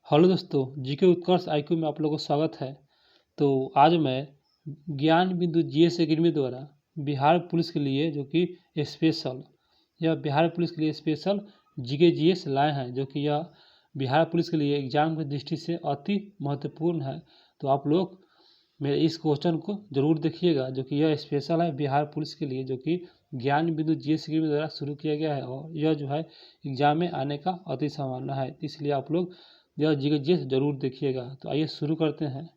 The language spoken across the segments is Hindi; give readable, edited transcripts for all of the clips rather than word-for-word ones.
हेलो दोस्तों, जीके उत्कर्ष आईक्यू में आप लोगों को स्वागत है। तो आज मैं ज्ञान बिंदु जीएस एकेडमी द्वारा बिहार पुलिस के लिए जो कि स्पेशल यह बिहार पुलिस के लिए स्पेशल जीके जीएस लाए हैं, जो कि यह बिहार पुलिस के लिए एग्जाम की दृष्टि से अति महत्वपूर्ण है। तो आप लोग मेरे इस क्वेश्चन को जरूर देखिएगा, जो कि यह स्पेशल है बिहार पुलिस के लिए, जो कि ज्ञान बिंदु जीएस एकेडमी द्वारा शुरू किया गया है और यह जो है एग्जाम में आने का अति संभावना है। इसलिए आप लोग यह जीके जीएस जरूर देखिएगा। तो आइए शुरू करते हैं।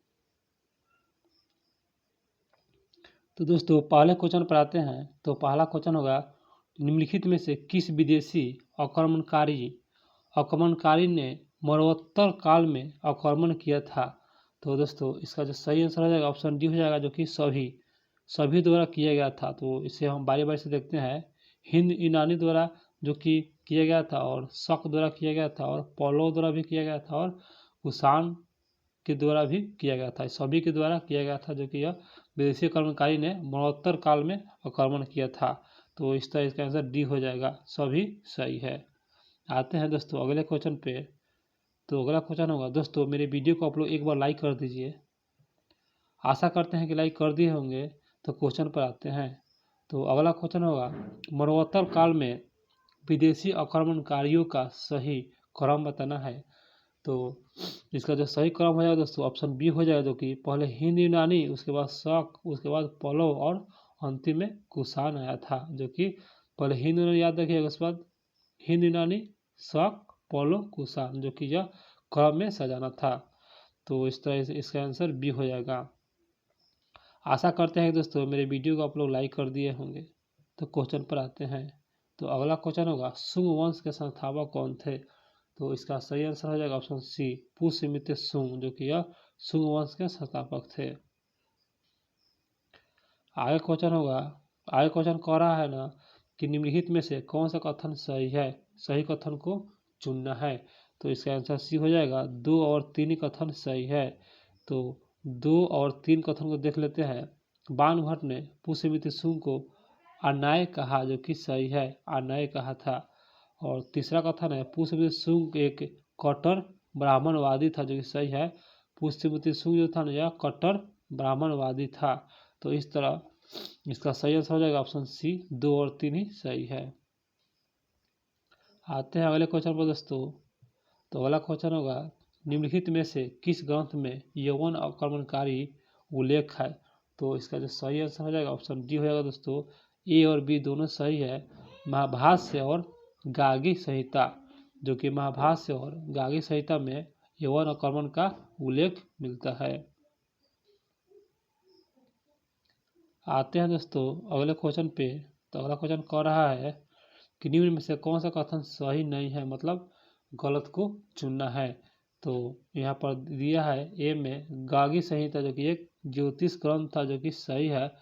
तो दोस्तों पहले क्वेश्चन पर आते हैं। तो पहला क्वेश्चन होगा, निम्नलिखित में से किस विदेशी आक्रमणकारी ने मरणोत्तर काल में आक्रमण किया था। तो दोस्तों इसका जो सही आंसर हो जाएगा ऑप्शन डी हो जाएगा, जो कि सभी द्वारा किया गया था। तो इसे हम बारी बारी से देखते हैं। हिंद यूनानी द्वारा जो कि किया गया था, और शक द्वारा किया गया था, और पौलो द्वारा भी किया गया था, और कुषाण के द्वारा भी किया गया था। सभी के द्वारा किया गया था, जो कि यह विदेशी आक्रमणकारी ने मरणोत्तर काल में आक्रमण किया था। तो इस तरह इसका आंसर डी हो जाएगा, सभी सही है। आते हैं दोस्तों अगले क्वेश्चन पे। तो अगला क्वेश्चन होगा, दोस्तों मेरे वीडियो को आप लोग एक बार लाइक कर दीजिए। आशा करते हैं कि लाइक कर दिए होंगे। तो क्वेश्चन पर आते हैं। तो अगला क्वेश्चन होगा, मरणोत्तर काल में विदेशी आक्रमणकारियों का सही क्रम बताना है। तो इसका जो सही क्रम हो जाएगा दोस्तों ऑप्शन बी हो जाएगा, जो कि पहले हिंद यूनानी, उसके बाद शक, उसके बाद पल्लव और अंतिम में कुषाण आया था। जो कि पहले हिंद यूनानी याद रखिएगा, उसके बाद हिंद यूनानी, शक, पल्लव, कुषाण, जो कि यह क्रम में सजाना था। तो इस तरह से इसका आंसर बी हो जाएगा। आशा करते हैं दोस्तों मेरे वीडियो को आप लोग लाइक कर दिए होंगे। तो क्वेश्चन पर आते हैं। तो अगला क्वेश्चन होगा, शुंग वंश के संस्थापक कौन थे। तो इसका सही आंसर हो जाएगा ऑप्शन सी, पुष्यमित्र शुंग, जो कि यह शुंग वंश के संस्थापक थे। आगे क्वेश्चन कह रहा है ना कि निम्नलिखित में से कौन सा कथन सही है, सही कथन को चुनना है। तो इसका आंसर सी हो जाएगा, 2 और 3 कथन सही है। तो 2 और 3 कथन को देख लेते हैं। बाणभट्ट ने पुष्यमित्र शुंग को अन्याय कहा, जो कि सही है, अन्याय कहा था। और तीसरा कथन है, पुष्यमित्र शुंग एक कट्टर ब्राह्मणवादी था, जो कि सही है। पुष्यमित्र शुंग जो था ना, यह कट्टर ब्राह्मणवादी था। तो इस तरह इसका सही आंसर हो जाएगा ऑप्शन सी, 2 और 3 ही सही है। आते हैं अगले क्वेश्चन पर दोस्तों। तो अगला क्वेश्चन होगा, निम्नलिखित में से किस ग्रंथ में यौवन आक्रमणकारी उल्लेख है। तो इसका जो सही आंसर हो जाएगा ऑप्शन डी हो जाएगा दोस्तों, ए और बी दोनों सही है। महाभाष्य और गागी संहिता, जो कि महाभाष्य और गागी संहिता में यौवन आक्रमण का उल्लेख मिलता है। आते हैं दोस्तों अगले क्वेश्चन पे। तो अगला क्वेश्चन कह रहा है कि निम्न में से कौन सा कथन सही नहीं है, मतलब गलत को चुनना है। तो यहाँ पर दिया है, ए में गागी संहिता जो कि एक ज्योतिष ग्रंथ था, जो कि सही है।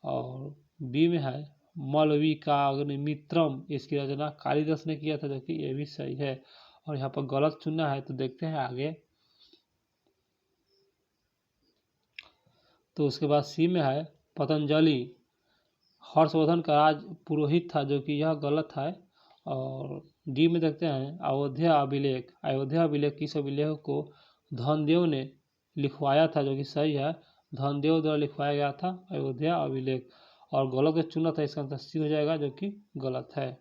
और बी में है मलविकाग्निमित्रम, इसकी रचना कालिदास ने किया था, जो कि ये भी सही है। और यहाँ पर गलत चुनना है। तो देखते हैं आगे। तो उसके बाद सी में है पतंजलि हर्षवर्धन का राज पुरोहित था, जो कि यह गलत है। और डी में देखते हैं अयोध्या अभिलेख किस अभिलेख को धनदेव ने लिखवाया था, जो कि सही है। धनदेव द्वारा लिखवाया गया था अयोध्या अभिलेख। और गलत जो चुना था, इसका आंसर सी हो जाएगा, जो कि गलत है।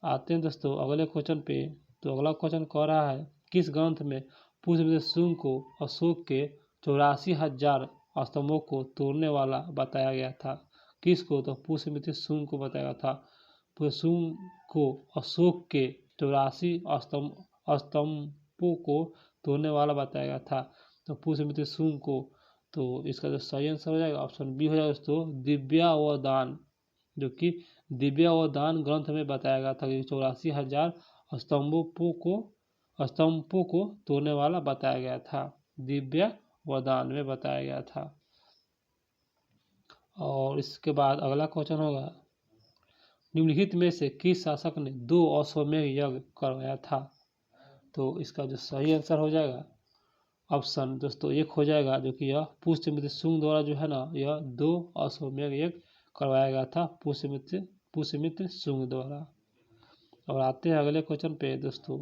आते हैं दोस्तों अगले क्वेश्चन पे। तो अगला क्वेश्चन कह रहा है, किस ग्रंथ में पुष्यमित्र शुंग को अशोक के 84,000 स्तंभों को तोड़ने वाला बताया गया था। किसको, तो पुष्यमित्र शुंग को बताया गया था। पुष्यमित्र को अशोक के 84 स्तंभों को तोड़ने वाला बताया गया था। तो पुष्यमित्र शुंग को। तो इसका जो सही आंसर हो जाएगा ऑप्शन बी हो जाएगा दोस्तों, दिव्यावदान, जो कि दिव्यावदान ग्रंथ में बताया गया था कि 84,000 स्तंभों को तोड़ने वाला बताया गया था। दिव्यावदान में बताया गया था। और इसके बाद अगला क्वेश्चन होगा, निम्नलिखित में से किस शासक ने 2 अश्वमेध यज्ञ करवाया था। तो इसका जो सही आंसर हो जाएगा ऑप्शन दोस्तों एक हो जाएगा, जो कि यह पुष्यमित्र शुंग द्वारा जो है ना, यह 2 अश्वमेध यज्ञ करवाया गया था पुष्यमित्र शुंग द्वारा। और आते हैं अगले क्वेश्चन पे दोस्तों।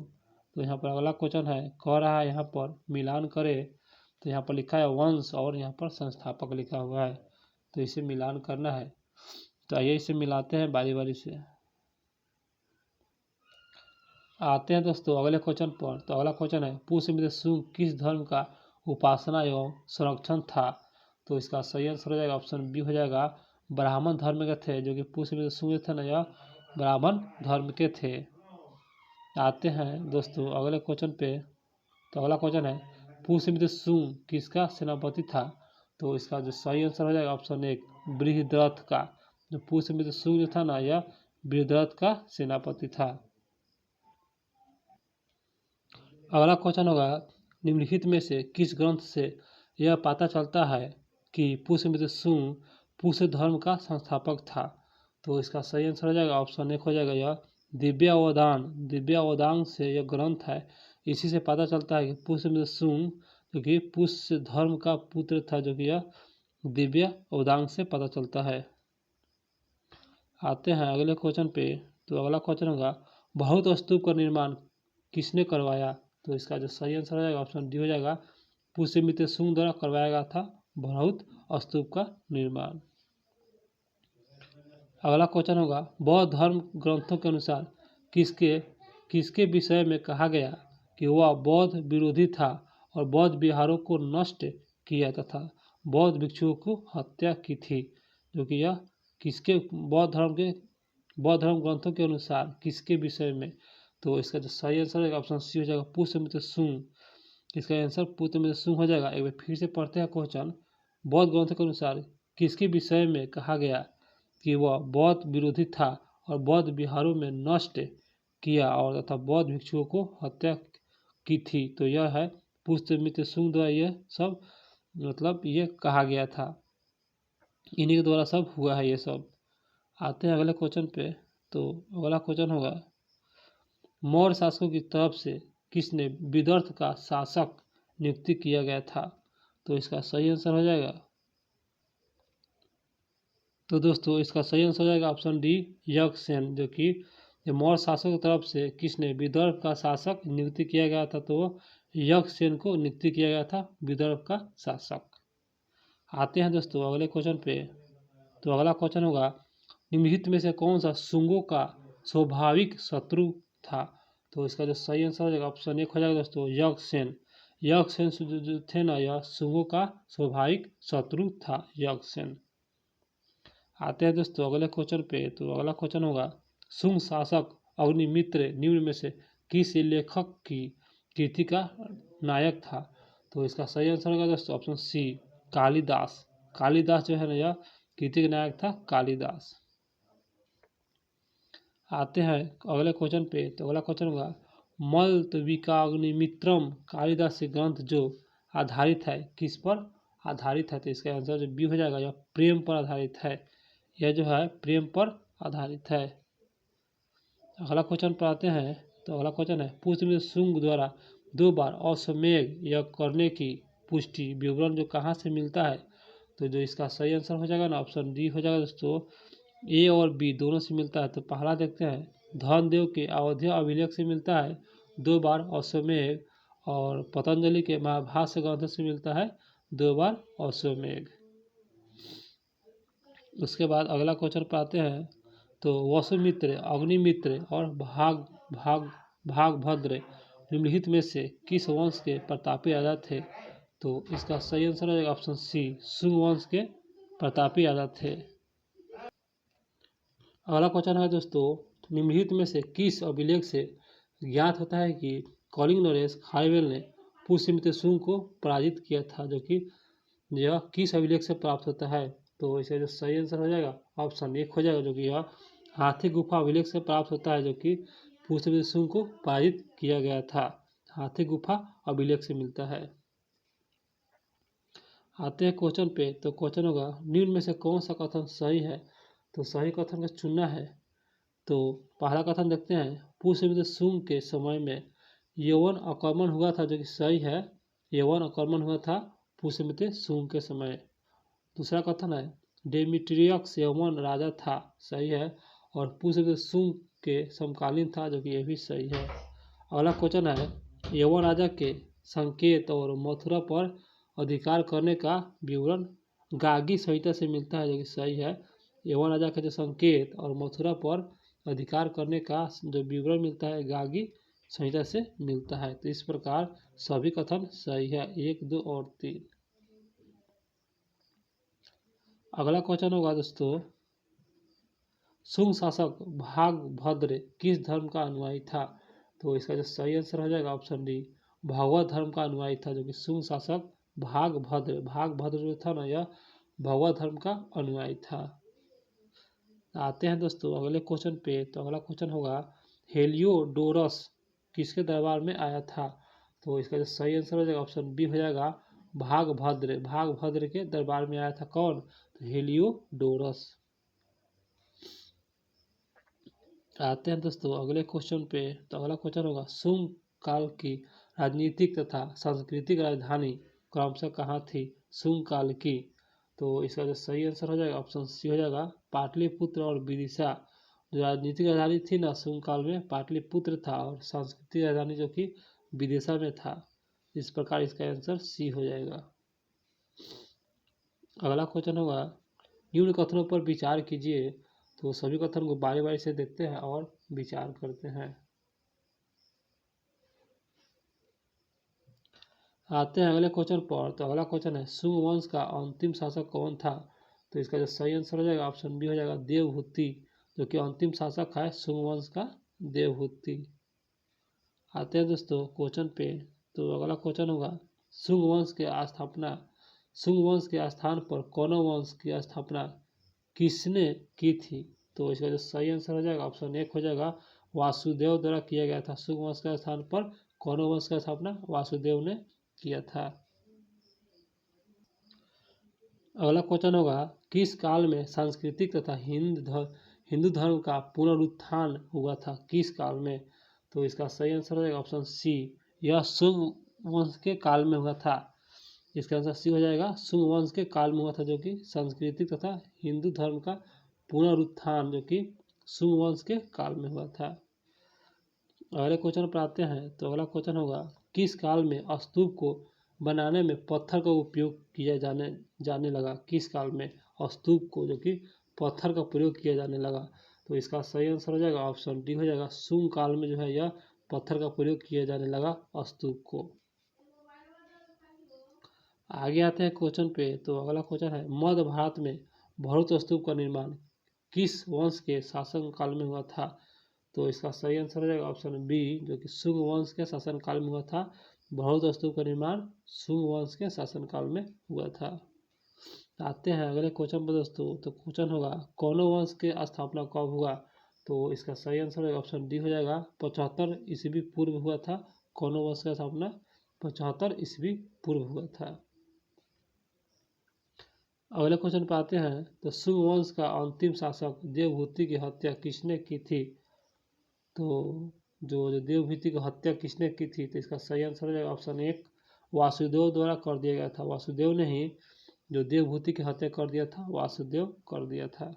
तो यहाँ पर अगला क्वेश्चन है, कह रहा है यहाँ पर मिलान करे, तो यहाँ पर लिखा है वंश और यहाँ पर संस्थापक लिखा हुआ है, तो इसे मिलान करना है। तो आइए इसे मिलाते हैं बारी बारी से। आते हैं दोस्तों अगले क्वेश्चन पर। तो अगला क्वेश्चन है, पुष्यमित्र शुंग किस धर्म का उपासना एवं संरक्षण था? तो इसका सही आंसर हो जाएगा ऑप्शन बी हो जाएगा, ब्राह्मण धर्म के थे, जो कि पुष्यमित्र शुंग थे ना, यह ब्राह्मण धर्म के थे। आते हैं दोस्तों अगले क्वेश्चन पे। तो अगला क्वेश्चन है, पुष्यमित्र शुंग किसका सेनापति था? तो इसका जो सही आंसर हो जाएगा ऑप्शन एक, बृहद्रथ का। जो पुष्यमित्र शुंग जो था ना, यह बृहद्रथ का सेनापति था। अगला क्वेश्चन होगा, निम्नलिखित में से किस ग्रंथ से यह पता चलता है कि पुष्यमित्र शुंग पुष्य धर्म का संस्थापक था? तो इसका सही आंसर हो जाएगा ऑप्शन एक हो जाएगा, यह दिव्यावदान। दिव्यावदान से यह ग्रंथ है, इसी से पता चलता है कि पुष्यमित्र शुंग जो कि पुष्य धर्म का पुत्र था, जो कि यह दिव्यावदान से पता चलता है। आते हैं अगले क्वेश्चन पे। तो अगला क्वेश्चन होगा, बहुत स्तूप का निर्माण किसने करवाया? तो इसका जो सही आंसर हो जाएगा ऑप्शन डी हो जाएगा, पुष्यमित्र शुंग द्वारा करवाया गया था बहुत स्तूप का निर्माण। अगला क्वेश्चन होगा, बौद्ध धर्म ग्रंथों के अनुसार किसके विषय में कहा गया कि वह बौद्ध विरोधी था और बौद्ध विहारों को नष्ट किया तथा बौद्ध भिक्षुओं को हत्या की थी? जो कि यह किसके बौद्ध धर्म ग्रंथों के अनुसार किसके विषय में? तो इसका जो सही आंसर है ऑप्शन सी हो जाएगा, पुष्यमित्र शुंग। इसका आंसर पुष्यमित्र शुंग हो जाएगा। एक बार फिर से पढ़ते हैं क्वेश्चन, बौद्ध ग्रंथों के अनुसार किसके विषय में कहा गया कि वह बौद्ध विरोधी था और बौद्ध विहारों में नष्ट किया और तथा बौद्ध भिक्षुओं को हत्या की थी? तो यह है पुष्यमित्र शुंग द्वारा यह सब मतलब ये कहा गया था, इन्हीं के द्वारा सब हुआ है ये सब। आते हैं अगले क्वेश्चन पे। तो अगला क्वेश्चन होगा, मौर्य शासकों की तरफ से किसने विदर्भ का शासक नियुक्ति किया गया था? तो इसका सही आंसर हो जाएगा, तो दोस्तों इसका सही आंसर हो जाएगा ऑप्शन डी, यक्षसेन। जो कि मौर्य शासकों की तरफ से किसने विदर्भ का शासक नियुक्ति किया गया था? तो यक्षसेन को नियुक्ति किया गया था विदर्भ का शासक। आते हैं दोस्तों अगले क्वेश्चन पे। तो अगला क्वेश्चन होगा, निम्नलिखित में से कौन सा शुंगों का स्वाभाविक शत्रु था? तो इसका जो सही आंसर हो जाएगा ऑप्शन एक हो जाएगा दोस्तों, यक्षसेन। यक्षसेन जो थे ना, यह शुंगों का स्वाभाविक शत्रु था, यक्षसेन। आते हैं दोस्तों अगले क्वेश्चन पे। तो अगला क्वेश्चन होगा, शुंग शासक अग्निमित्र निम्न में से किस लेखक की कृति का नायक था? तो इसका सही आंसर होगा दोस्तों ऑप्शन सी, कालिदास। कालिदास जो है ना, यह कृति का नायक था, कालिदास। आते हैं अगले क्वेश्चन पे। तो अगला क्वेश्चन होगा, मल्लविकाग्निमित्रम कालिदास के ग्रंथ जो आधारित है किस पर आधारित है? तो इसका आंसर जो बी हो जाएगा, यह प्रेम पर आधारित है। यह जो है प्रेम पर आधारित है। अगला क्वेश्चन पर आते हैं। तो अगला क्वेश्चन है, पुष्यमित्र शुंग द्वारा 2 बार अश्वमेध यज्ञ करने की पुष्टि विवरण जो कहाँ से मिलता है? तो जो इसका सही आंसर हो जाएगा ना, ऑप्शन डी हो जाएगा दोस्तों, ए और बी दोनों से मिलता है। तो पहला देखते हैं, धनदेव के अवध्य अभिलेख से मिलता है 2 बार अश्वमेध, और पतंजलि के महाभाष्य ग्रंथ से मिलता है 2 बार अश्वमेध। उसके बाद अगला क्वेश्चन पर आते हैं। तो वसुमित्र, अग्निमित्र और भागभद्र निम्नलिखित में से किस वंश के प्रतापी राजा थे? तो इसका सही आंसर हो जाएगा ऑप्शन सी, शुंग वंश के प्रतापी राजा थे। अगला क्वेश्चन है दोस्तों, निम्नलिखित में से किस अभिलेख से ज्ञात होता है कि कलिंग नरेश खारवेल ने पुष्यमित्र शुंग को पराजित किया था? जो कि यह किस अभिलेख से प्राप्त होता है? तो इसे जो सही आंसर हो जाएगा ऑप्शन एक हो जाएगा, जो कि यह हाथी गुफा अभिलेख से प्राप्त होता है, जो कि पुष्यमित्र शुंग को पराजित किया गया था, हाथी गुफा अभिलेख से मिलता है। आते हैं क्वेश्चन पे। तो क्वेश्चन होगा, निम्न में से कौन सा कथन सही है? तो सही कथन का चुनना है। तो पहला कथन देखते हैं, पुष्यमित्र शुंग के समय में यवन आक्रमण हुआ था, जो कि सही है, यवन आक्रमण हुआ था पुष्यमित्र शुंग के समय। दूसरा कथन है, डेमेट्रियस यवन राजा था, सही है, और पुष्यमित्र शुंग के समकालीन था, जो कि यह भी सही है। अगला क्वेश्चन है यवन राजा के संकेत और मथुरा पर अधिकार करने का विवरण गागी संहिता से मिलता है, जो कि सही है। यवन राजा के जो संकेत और मथुरा पर अधिकार करने का जो विवरण मिलता है गागी संहिता से मिलता है। तो इस प्रकार सभी कथन सही है, 1, 2 और 3। अगला क्वेश्चन होगा दोस्तों, शुंग शासक भागभद्र किस धर्म का अनुयायी था? तो इसका जो सही आंसर हो जाएगा ऑप्शन डी, भगवत धर्म का अनुयायी था, जो कि शुंग शासक भागभद्र जो था ना, यह भगवत धर्म का अनुयायी था। आते हैं दोस्तों अगले क्वेश्चन पे। तो अगला क्वेश्चन होगा हेलियोडोरस किसके दरबार में आया था? तो इसका जो सही आंसर हो जाएगा ऑप्शन बी हो जाएगा, भागभद्र के दरबार में आया था। कौन? तो हेलियोडोरस। आते हैं दोस्तों अगले क्वेश्चन पे। तो अगला क्वेश्चन होगा शुंग काल की राजनीतिक तथा सांस्कृतिक राजधानी क्रमशः कहाँ थी? शुंग काल की। तो इसका जो सही आंसर हो जाएगा ऑप्शन सी हो जाएगा, पाटलिपुत्र और विदिशा। जो राजनीतिक राजधानी थी ना शुंग काल में, पाटलिपुत्र था, और सांस्कृतिक राजधानी जो कि विदिशा में था। इस प्रकार इसका आंसर सी हो जाएगा। अगला क्वेश्चन होगा निम्न कथनों पर विचार कीजिए। तो सभी कथन को बारी बारी से देखते हैं और विचार करते हैं। आते हैं अगले क्वेश्चन पर। तो अगला क्वेश्चन है शुंग वंश का अंतिम शासक कौन था? तो इसका जो सही आंसर हो जाएगा ऑप्शन बी हो जाएगा, देवहूति। जो कि अंतिम शासक है शुंग वंश का, देवहूति। आते हैं दोस्तों क्वेश्चन पे। तो अगला क्वेश्चन होगा शुंग वंश के स्थापना, शुंग वंश के स्थान पर कौरव वंश की स्थापना किसने की थी? तो इसका जो सही आंसर हो जाएगा ऑप्शन 1 हो जाएगा, वासुदेव द्वारा किया गया था। शुंग वंश के स्थान पर कौरव वंश का स्थापना वासुदेव ने किया था। अगला क्वेश्चन होगा किस काल में सांस्कृतिक तथा हिंदू धर्म का पुनरुत्थान हुआ था? किस काल में? तो इसका सही आंसर हो जाएगा ऑप्शन सी, यह शुंग वंश के काल में हुआ था। इसका आंसर सी हो जाएगा, शुंग वंश के काल में हुआ था, जो कि सांस्कृतिक तथा हिंदू धर्म का पुनरुत्थान जो कि शुंग वंश के काल में हुआ था। अगले क्वेश्चन पर आते हैं। तो अगला क्वेश्चन होगा किस काल में स्तूप को बनाने में पत्थर का उपयोग किया जाने लगा? किस काल में स्तूप को जो कि पत्थर का प्रयोग किया जाने लगा? तो इसका सही आंसर हो जाएगा ऑप्शन डी हो जाएगा, शुंग काल में जो है यह पत्थर का प्रयोग किया जाने लगा स्तूप को। आगे आते हैं क्वेश्चन पे। तो अगला क्वेश्चन है मध्य भारत में भरूच स्तूप का निर्माण किस वंश के शासन काल में हुआ था? तो इसका सही आंसर हो जाएगा ऑप्शन बी, जो कि शुंग वंश के शासन काल में हुआ था। भरूच स्तूप का निर्माण शुंग वंश के शासन काल में हुआ था। आते हैं अगले क्वेश्चन पर दोस्तों। तो क्वेश्चन होगा कौरव वंश के स्थापना कब हुआ? तो इसका सही आंसर होगा ऑप्शन डी हो जाएगा, 75 ईस्वी पूर्व हुआ था। कौरव वंश का स्थापना 75 ईस्वी पूर्व हुआ था। अगले क्वेश्चन पर आते हैं। तो शुंग वंश का अंतिम शासक देवहूति की हत्या किसने की थी? तो जो देवहूति की हत्या किसने की थी? तो इसका सही आंसर हो जाएगा ऑप्शन 1, वासुदेव द्वारा कर दिया गया था। वासुदेव ने ही जो देवहूति की हत्या कर दिया था, वासुदेव कर दिया था।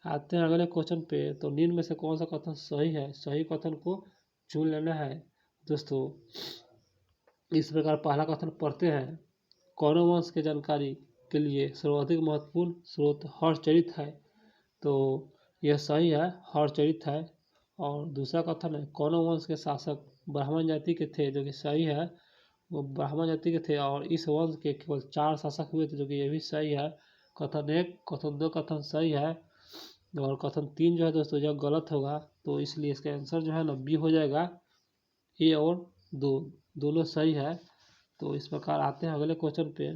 आते हैं अगले क्वेश्चन पे। तो निम्न में से कौन सा कथन सही है? सही कथन को चुन लेना है दोस्तों। इस प्रकार पहला कथन पढ़ते हैं, कौरव वंश के जानकारी के लिए सर्वाधिक महत्वपूर्ण स्रोत हर्षचरित है। तो यह सही है, हर्षचरित है। और दूसरा कथन है कौरव वंश के शासक ब्राह्मण जाति के थे, जो कि सही है, वो ब्राह्मण जाति के थे और इस वंश के केवल 4 शासक हुए थे, जो कि यह भी सही है। कथन 1, कथन 2 कथन सही है और कथन 3 जो है दोस्तों यह गलत होगा। तो इसलिए इसका आंसर जो है ना बी हो जाएगा, ए और 2 दोनों सही है। तो इस प्रकार आते हैं अगले क्वेश्चन पे।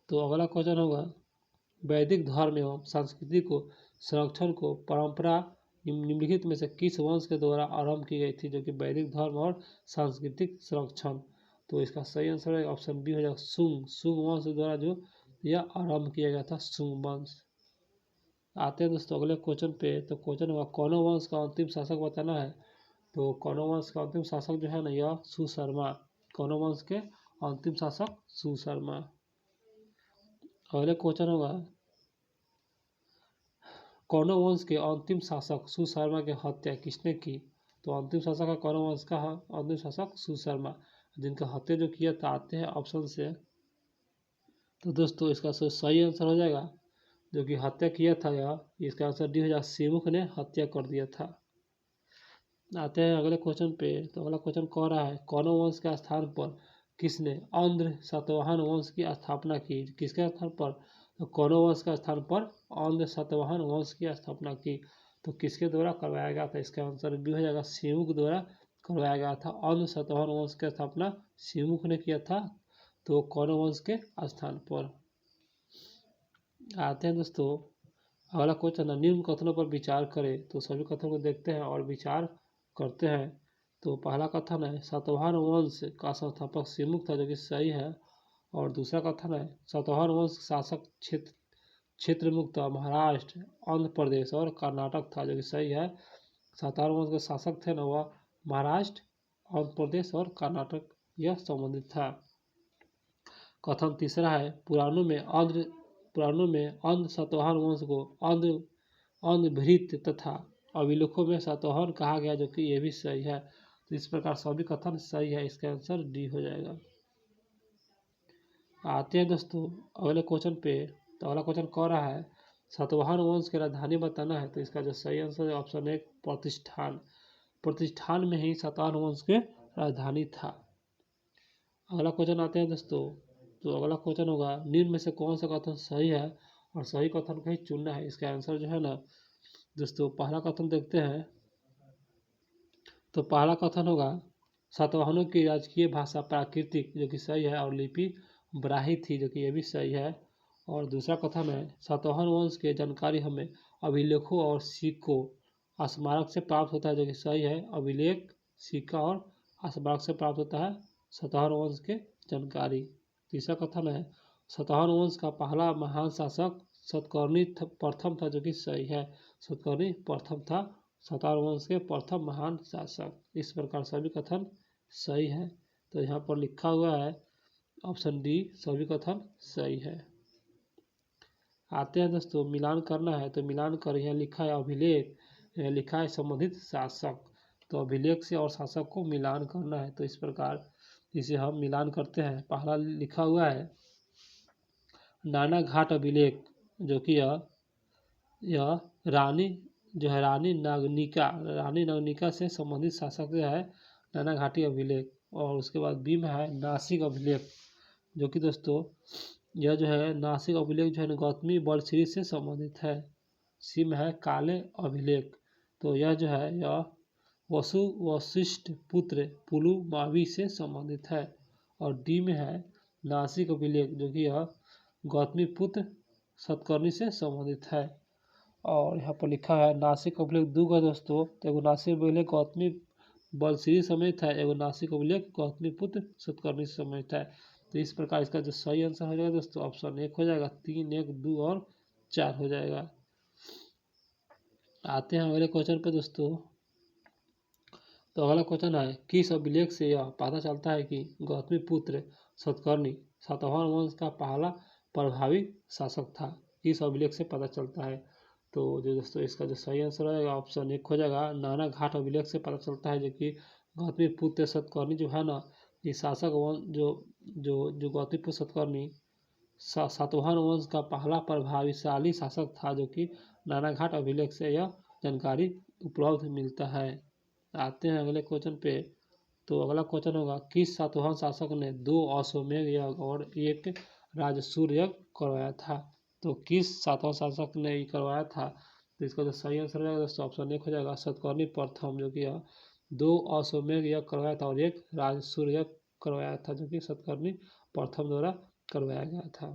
तो अगला क्वेश्चन होगा वैदिक धर्म एवं संस्कृति को संरक्षण को परंपरा निम्नलिखित में से किस वंश के द्वारा आरंभ की गई थी? जो कि वैदिक धर्म और सांस्कृतिक संरक्षण। तो इसका सही आंसर है ऑप्शन बी हो जाएगा, शुंग वंश द्वारा जो यह आरंभ किया गया था, शुंग वंश। आते हैं दोस्तों अगले क्वेश्चन पे। तो क्वेश्चन होगा कौरव वंश का अंतिम शासक बताना है। तो कौरव वंश का अंतिम शासक जो है ना यह सुशर्मा। कौरव वंश के अंतिम शासक सुशर्मा। अगले क्वेश्चन होगा कौरव वंश के अंतिम शासक सुशर्मा की हत्या किसने की? तो अंतिम शासक है कौरव वंश का अंतिम शासक सुशर्मा, जिनका हत्या जो किया था आते हैं ऑप्शन से। तो दोस्तों इसका सही आंसर हो जाएगा जो कि हत्या किया था यह, इसका आंसर डी हो जाएगा, सिमुख ने हत्या कर दिया था। आते हैं अगले क्वेश्चन पे। तो अगला क्वेश्चन कह रहा है कौरव वंश के स्थान पर किसने आंध्र सातवाहन वंश की स्थापना की? किसके स्थान पर? तो कौरव वंश के स्थान पर आंध्र सातवाहन वंश की स्थापना की। तो किसके द्वारा करवाया गया था? इसका आंसर भी हो जाएगा, सिमुख द्वारा करवाया गया था। आंध्र सातवाहन वंश की स्थापना सिमुख ने किया था, तो कौरव वंश के स्थान पर। आते हैं दोस्तों अगला क्वेश्चन है निम्न कथनों पर विचार करें। तो सभी कथनों को देखते हैं और विचार करते हैं। तो पहला कथन है सातवाहन वंश का संस्थापक सिमुख था, जो कि सही है। और दूसरा कथन है सातवाहन वंश शासक क्षेत्र मुक्त महाराष्ट्र, आंध्र प्रदेश और कर्नाटक था, जो कि सही है। सातवाहन वंश के शासक थे ना वह महाराष्ट्र, आंध्र प्रदेश और कर्नाटक यह संबंधित था। कथन तीसरा है पुराणों में आंध्र सातवाहन वंश को आंध्रभृत तथा अभिलेखों में सातवाहन कहा गया, जो कि यह भी सही है। तो इस प्रकार सभी कथन सही है, इसका आंसर डी हो जाएगा। आते हैं दोस्तों अगले क्वेश्चन पे। तो अगला क्वेश्चन कह रहा है सातवाहन वंश की राजधानी बताना है। तो इसका जो सही आंसर है ऑप्शन ए प्रतिष्ठान में ही सातवाहन वंश के राजधानी था। अगला क्वेश्चन आते हैं दोस्तों। तो अगला क्वेश्चन होगा निम्न में से कौन सा कथन सही है, और सही कथन को ही चुनना है। इसका आंसर जो है ना दोस्तों पहला कथन देखते हैं। तो पहला कथन होगा सातवाहनों की राजकीय भाषा प्राकृतिक, जो कि सही है, और लिपि ब्राही थी, जो कि यह भी सही है। और दूसरा कथन है सातवाहन वंश की जानकारी हमें अभिलेखों और सिक्कों स्मारक से प्राप्त होता है, जो कि सही है। अभिलेख, सिक्का और स्मारक से प्राप्त होता है सातवाहन वंश के जानकारी। तीसरा कथन है सातवाहन वंश का पहला महान शासक सतकर्णी प्रथम था, जो कि सही है। सतकर्णी प्रथम था सातवाहन वंश के प्रथम महान शासक। इस प्रकार सभी कथन सही है। तो यहाँ पर लिखा हुआ है ऑप्शन डी, सभी कथन सही है। आते हैं दोस्तों मिलान करना है। तो मिलान कर यहाँ लिखा है अभिलेख, यहाँ लिखा है संबंधित शासक। तो अभिलेख से और शासक को मिलान करना है। तो इस प्रकार इसे हम मिलान करते हैं। पहला लिखा हुआ है नाना घाट अभिलेख, जो कि यह रानी जो है रानी नगनिका से संबंधित शासक जो है नाना घाटी अभिलेख। और उसके बाद बी में है नासिक अभिलेख, जो कि दोस्तों यह जो है नासिक अभिलेख जो है गौतमी बलश्री से संबंधित है। सी में है काले अभिलेख, तो यह जो है यह वशिष्ठ पुत्र पुलुमावी से संबंधित है। और डी में है नासिक अभिलेख, जो कि यह गौतमी पुत्र सतकर्णी से संबंधित है। और यहाँ पर लिखा है नासिक अभिलेख दो का दोस्तों, तो एगो नासिक अभिलेख गौतमी बलश्री समेत है, एगो नासिक अभिलेख गौतमी पुत्र सतकर्णी से समेत है। तो इस प्रकार इसका जो सही आंसर हो जाएगा दोस्तों ऑप्शन 1 हो जाएगा, 3, 1, 2 और 4 हो जाएगा। आते हैं अगले क्वेश्चन पे दोस्तों। तो अगला क्वेश्चन है किस अभिलेख से यह पता चलता है कि गौतमी पुत्र सतकर्णी सातवाहन वंश का पहला प्रभावी शासक था? किस अभिलेख से पता चलता है? तो जो दोस्तों इसका जो सही आंसर रहेगा ऑप्शन 1 हो जाएगा, नाना घाट अभिलेख से पता चलता है, जो कि गौतमी पुत्र सतकर्णी जो है ना ये शासक वंश जो गौतमी पुत्र सतकर्णी सातवाहन वंश का पहला प्रभावशाली शासक था, जो कि नाना घाट अभिलेख से यह जानकारी उपलब्ध मिलता है। आते हैं अगले क्वेश्चन पे। तो अगला क्वेश्चन होगा किस सातवाहन शासक ने 2 अश्वमेध यज्ञ और 1 राजसूय यज्ञ करवाया था? तो किस सातवाहन शासक ने ये करवाया था? तो इसका जो सही आंसर रहेगा दोस्तों ऑप्शन 1 हो जाएगा, सतकर्णी प्रथम, जो कि 2 अश्वमेध यज्ञ करवाया था और 1 राजसूय यज्ञ करवाया था, जो कि सतकर्णी प्रथम द्वारा करवाया गया था।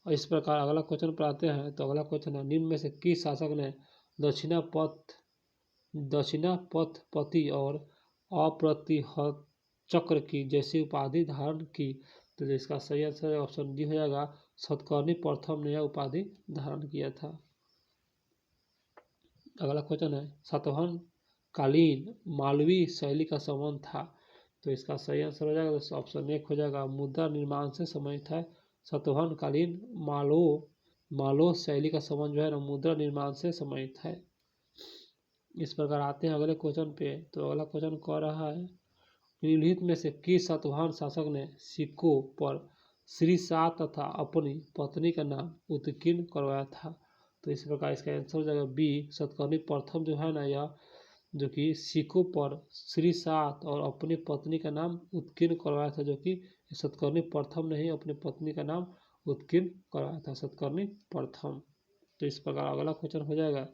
और इस प्रकार अगला क्वेश्चन पर आते हैं। तो अगला क्वेश्चन है निम्न में से किस शासक ने दक्षिणापथपति और अप्रतिहत चक्र की जैसी उपाधि धारण की? तो इसका सही आंसर ऑप्शन डी हो जाएगा, सतकर्णी प्रथम ने यह उपाधि धारण किया था। अगला क्वेश्चन है सातवाहन कालीन मालवी शैली का संबंध था? तो इसका सही आंसर हो जाएगा दोस्तों ऑप्शन 1 हो जाएगा, मुद्रा निर्माण से संबंधित है। सातवाहन कालीन मालव शैली का संबंध जो है ना मुद्रा निर्माण से संबंधित है। इस प्रकार आते हैं अगले क्वेश्चन पे। तो अगला क्वेश्चन कह रहा है निम्नलिखित में से किस सातवाहन शासक ने सिक्कों पर श्री शाह तथा अपनी पत्नी का नाम उत्कीर्ण करवाया था? तो इस प्रकार इसका आंसर हो जाएगा बी सतकर्णी प्रथम जो है ना यह जो कि सिक्कों पर श्री शाह और अपनी पत्नी का नाम उत्कीर्ण करवाया था, जो कि सतकर्णी प्रथम ने ही अपनी पत्नी का नाम उत्कीर्ण करवाया था, सतकर्णी प्रथम। तो इस प्रकार अगला क्वेश्चन हो जाएगा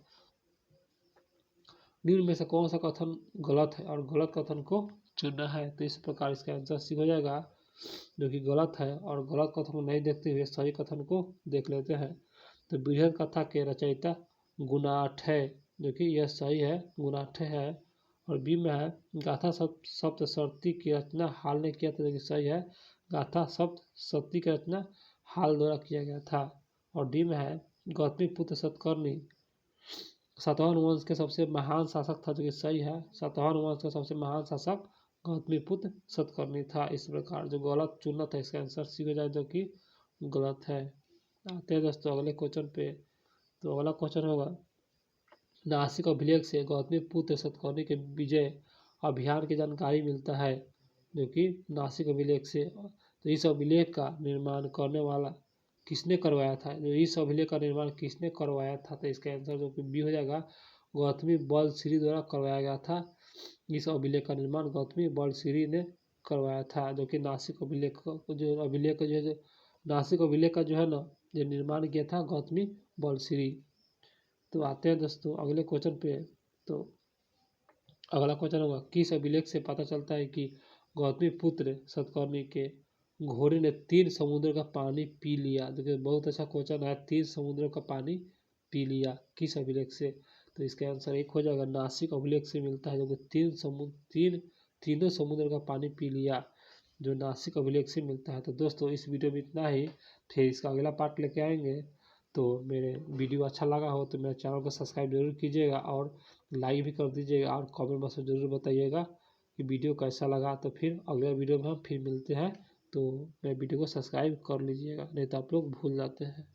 निम्न में से कौन सा कथन गलत है और गलत कथन को चुनना है? तो इस प्रकार इसका आंसर सी हो जाएगा जो कि गलत है, और गलत कथन को नहीं देखते हुए सही कथन को देख लेते हैं। तो बृहद कथा के रचयिता गुणाठय, जो कि यह सही है, गुणाठय है। और बी में है गाथा सप्तशती की रचना हाल ने किया था, जो कि सही है, गाथा सप्तशती की रचना हाल द्वारा किया गया था। और डी में है गौतमी पुत्र सतकर्णी सातवाहन वंश के सबसे महान शासक था, जो कि सही है, सातवाहन वंश का सबसे महान शासक गौतमीपुत्र सतकर्णी था। इस प्रकार जो गलत चुनना था इसका आंसर सी हो जाए, जो कि गलत है। आते हैं दोस्तों अगले क्वेश्चन पे। तो अगला क्वेश्चन होगा नासिक अभिलेख से गौतमीपुत्र सतकर्णी के विजय अभियान की जानकारी मिलता है, जो कि नासिक अभिलेख से। तो इस अभिलेख का निर्माण करने वाला किसने करवाया था? जो इस अभिलेख का निर्माण किसने करवाया था? तो इसका आंसर जो कि बी हो जाएगा गौतमी बलश्री द्वारा करवाया गया था। इस अभिलेख का निर्माण गौतमी बलश्री ने करवाया था, जो कि नासिक अभिलेख जो अभिलेख जो है नासिक अभिलेख का जो है ना जो निर्माण किया था गौतमी बलश्री। तो आते हैं दोस्तों अगले क्वेश्चन पे। तो अगला क्वेश्चन होगा किस अभिलेख से पता चलता है कि गौतमी पुत्र सतकर्णी के घोड़े ने 3 समुद्र का पानी पी लिया? देखिए बहुत अच्छा क्वेश्चन है, 3 समुद्र का पानी पी लिया किस अभिलेख से? तो इसका आंसर एक हो जाएगा नासिक अभिलेख से मिलता है, जो कि तीनों समुद्र का पानी पी लिया, जो नासिक अभिलेख से मिलता है। तो दोस्तों इस वीडियो में इतना ही, फिर इसका अगला पार्ट लेके आएंगे। तो मेरे वीडियो अच्छा लगा हो तो मेरे चैनल को सब्सक्राइब जरूर कीजिएगा और लाइक भी कर दीजिएगा, और कमेंट बॉक्स में ज़रूर बताइएगा कि वीडियो कैसा लगा। तो फिर अगले वीडियो में हम फिर मिलते हैं। तो मेरे वीडियो को सब्सक्राइब कर लीजिएगा, नहीं तो आप लोग भूल जाते हैं।